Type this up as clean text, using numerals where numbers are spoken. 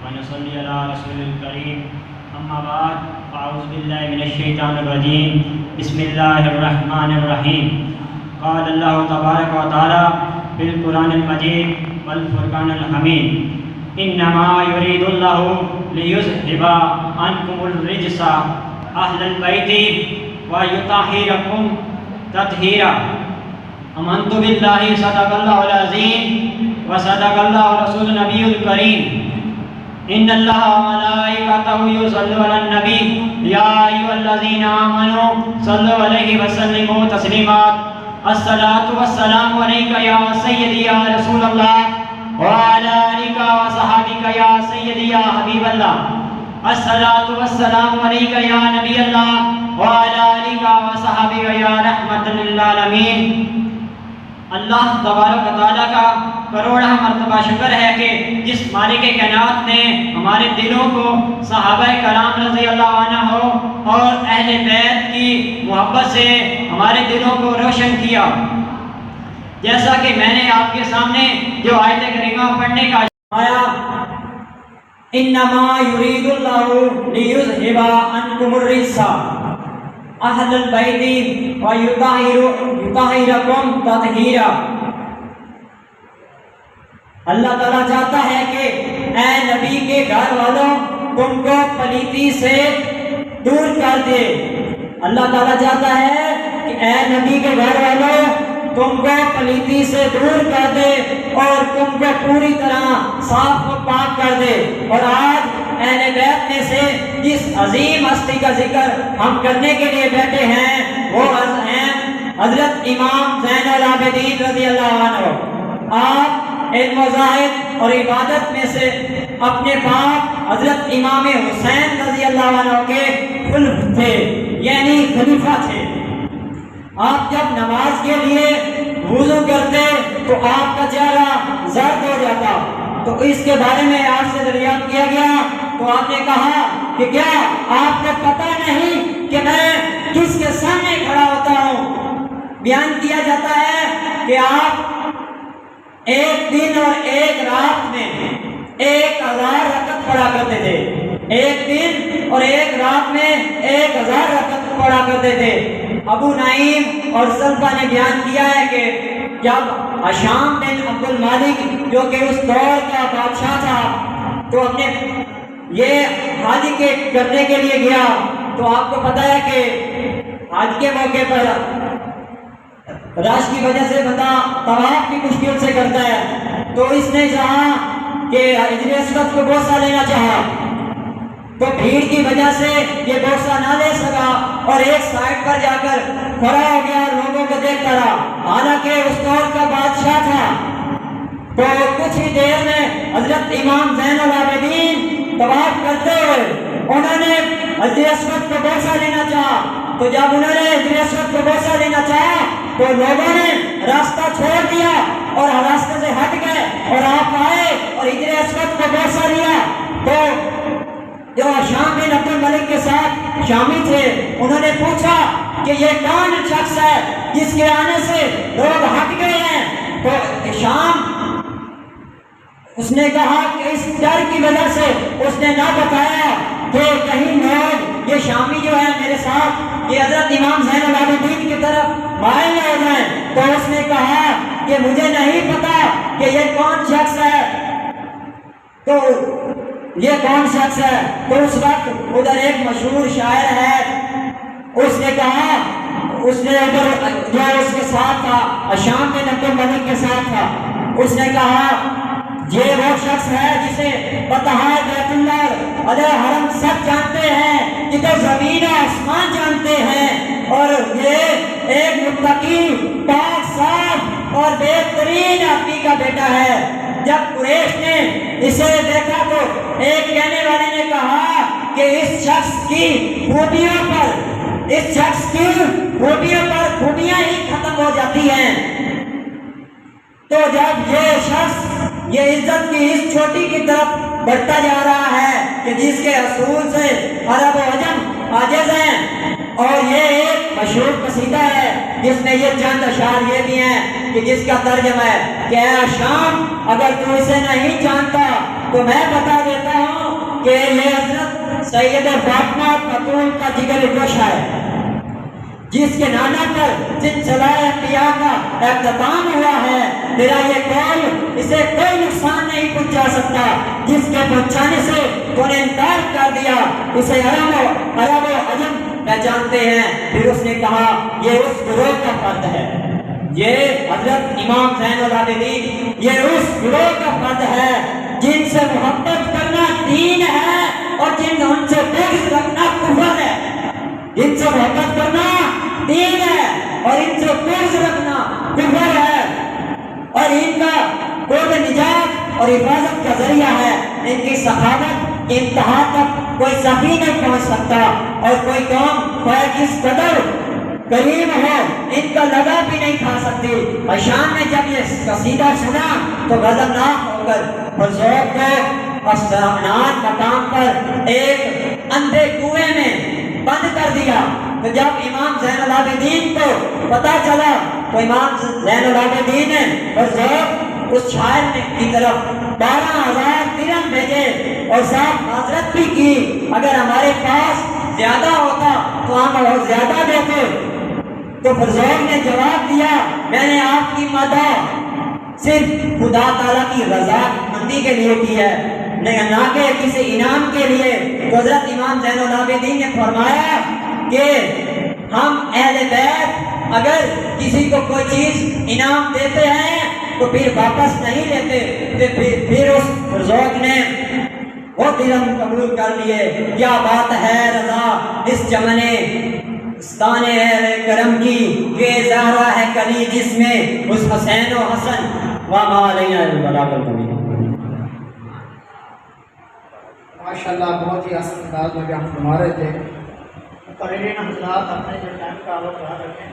ونصلي على رسول الكريم أما بعد فأعوذ بالله من الشيطان الرجيم بسم الله الرحمن الرحيم قال الله تبارك وتعالى في القرآن المجيد والفرقان الحميد إنما يريد الله ليذهب عنكم الرجس أهل البيت ويطهركم تطهيرا آمنت بالله صدق الله العظيم وصدق الله رسول النبي الكريم إن الله وملائكته يصلون على النبي يا أيها الذين آمنوا صلوا عليه وسلموا تسليما الصلاة والسلام عليك يا سيدي يا رسول الله وعلى آلك وصحبك يا سيدي يا حبيب الله الصلاة والسلام عليك يا نبي الله وعلى آلك وصحبك يا رحمة للعالمين۔ اللہ تبارک و تعالیٰ کا کروڑہ مرتبہ شکر ہے کہ جس مالک کائنات نے ہمارے دلوں کو صحابہ کرام رضی اللہ عنہ اور اہل بیت کی محبت سے ہمارے دلوں کو روشن کیا۔ جیسا کہ میں نے آپ کے سامنے جو آیت کریمہ پڑھنے کا آیا انما یرید اللہ لیذھب عنکم الرجس اہل البیت ویطہرکم تطہیرا۔ اللہ تعالیٰ چاہتا ہے کہ اے نبی کے گھر والوں تم کو پلیتی سے دور کر دے۔ اللہ تعالیٰ چاہتا ہے کہ اے نبی کے گھر والوں تم کو پلیتی سے دور کر دے اور تم کو پوری طرح صاف و پاک کر دے۔ اور آج اہل بیت میں سے جس عظیم ہستی کا ذکر ہم کرنے کے لیے بیٹھے ہیں وہ ہیں حضرت امام زین العابدین رضی اللہ عنہ۔ آپ علم و زاہد اور عبادت میں سے اپنے باپ حضرت امام حسین رضی اللہ عنہ کے خلف تھے، یعنی خلیفہ تھے۔ آپ جب نماز کے لیے وضو کرتے تو آپ کا چہرہ زرد ہو جاتا، تو اس کے بارے میں آپ سے دریافت کیا گیا تو آپ نے کہا کہ کیا آپ کو پتہ نہیں کہ میں کس کے سامنے کھڑا ہوتا ہوں؟ بیان کیا جاتا ہے کہ آپ ایک دن اور ایک رات میں 1000 رکعت پڑھا کرتے تھے۔ ایک دن اور ایک رات میں 1000 رکعت پڑھا کرتے تھے۔ ابو نعیم اور سلفہ نے بیان کیا ہے کہ جب ہشام بن عبد المالک جو کہ اس دور کا بادشاہ تھا تو اپنے یہ حج کے کرنے کے لیے گیا، تو آپ کو پتہ ہے کہ حج کے موقع پر رش کی وجہ سے بندہ طواف بھی مشکل سے کرتا ہے، تو اس نے چاہا کہ حجر اسود کو بوسہ لینا چاہا، تو بھیڑ کی وجہ سے یہ بوسہ نہ لے سکا اور ایک سائڈ پر جا کر کھڑا ہو گیا اور لوگوں کو دیکھتا رہا، حالانکہ اس دور کا بادشاہ تھا۔ تو کچھ ہی دیر میں حضرت امام زین العابدین طواف کرتے ہوئے انہوں نے حجر اسود کو بوسہ لینا چاہا، تو جب انہوں نے حجر اسود کو بوسہ لینا چاہا تو لوگوں نے راستہ چھوڑ دیا اور راستے سے ہٹ گئے اور آپ آئے اور حجر اسود کو بوسہ لیا۔ تو جو ہشام بن عبد الملک کے ساتھ شامی تھے انہوں نے پوچھا کہ یہ کون شخص ہے جس کے آنے سے لوگ ہٹ گئے ہیں؟ تو ہشام اس نے کہا کہ اس ڈر کی وجہ سے اس نے نہ بتایا کہ کہیں لوگ یہ شامی جو ہے میرے ساتھ یہ حضرت امام زین العابدین کی طرف مائل ہو جائیں۔ تو اس نے کہا کہ مجھے نہیں پتا کہ یہ کون شخص ہے، تو یہ کون شخص ہے؟ تو اس وقت ادھر ایک مشہور شاعر ہے، اس نے کہا، اس نے ادھر جو اس کے ساتھ تھا ہشام بن عبد الملک کے ساتھ تھا، اس نے کہا یہ وہ شخص ہے جسے بطحائے بیت اللہ علیہ حرم سب جانتے ہیں، یہ تو زمین و آسمان جانتے ہیں، اور یہ ایک متقی پاک صاف اور بہترین آدمی کا بیٹا ہے۔ جب قریش نے اسے دیکھا تو ایک کہنے والے نے کہا کہ اس شخص کی خوبیوں پر خوبیاں ہی ختم ہو جاتی ہیں۔ تو جب یہ شخص یہ عزت کی اس چھوٹی کی طرف بڑھتا جا رہا ہے کہ جس کے اصول سے عرب و عجم عاجز ہیں، اور یہ ایک مشہور قصیدہ ہے جس میں یہ چند اشعار یہ بھی ہیں کہ جس کا ترجمہ ہے کہ اے شام اگر تو اسے نہیں جانتا تو میں بتا دیتا ہوں کہ یہ حضرت سید فاطمہ بطول کا جگر گوشہ ہے، جس کے نانا پر سلسلہ انبیاء کا اختتام ہوا ہے، میرا یہ قول اسے کوئی نقصان نہیں پہنچا سکتا، جس کے پہنچانے سے تو نے انکار کر دیا، اسے عرب و عجم پہچانتے ہیں۔ پھر اس نے کہا یہ اس گروہ کا فرد ہے، یہ حضرت امام زین العابدین یہ اس گروہ کا فرد ہے جن سے محبت کرنا دین ہے اور ان سے بغض رکھنا کفر ہے۔ ان سے محبت کرنا دین ہے اور ان سے بغض رکھنا کفر ہے، اور ان کا قرب نجات اور حفاظت کا ذریعہ ہے۔ ان کی سخاوت انتہا تک کوئی سخی نہیں پہنچ سکتا، اور کوئی قوم خواہ کس قدر کریم ہو ان کا لگا بھی نہیں کھا سکتی۔ اور شام نے جب یہ قصیدہ سنا تو غضبناک ہو کر حضور کو اسنان مقام پر ایک اندھے کنویں میں بند کر دیا۔ تو جب امام زین العابدین کو پتا چلا تو امام زین العابدین نے حضور اس شاعر کی طرف 12,000 درہم بھیجے اور صاحب معذرت بھی کی، اگر ہمارے پاس زیادہ ہوتا تو ہم اور زیادہ دیتے۔ تو حضور نے جواب دیا میں نے آپ کی مدح صرف خدا تعالیٰ کی رضا مندی کے لیے کی ہے، نہ کہ کسی انعام کے لیے۔ تو حضرت امام زین العابدین نے فرمایا کہ ہم اہل بیت اگر کسی کو کوئی چیز انعام دیتے ہیں تو پھر واپس نہیں لیتے۔ پھر اس بزرگ نے وہ درہم قبول کر لیے۔ کیا بات ہے رضا اس چمنے ستانے اہل کرم کی، یہ زہرا ہے کلی جس میں اس حسین و حسن وما علینا البلاغ المبین۔ ماشاءاللہ بہت ہی آسان انداز میں بیان فرما رہے تھے۔ مقررین حضرات اپنے جو ٹائم کا وقت رہا کرتے ہیں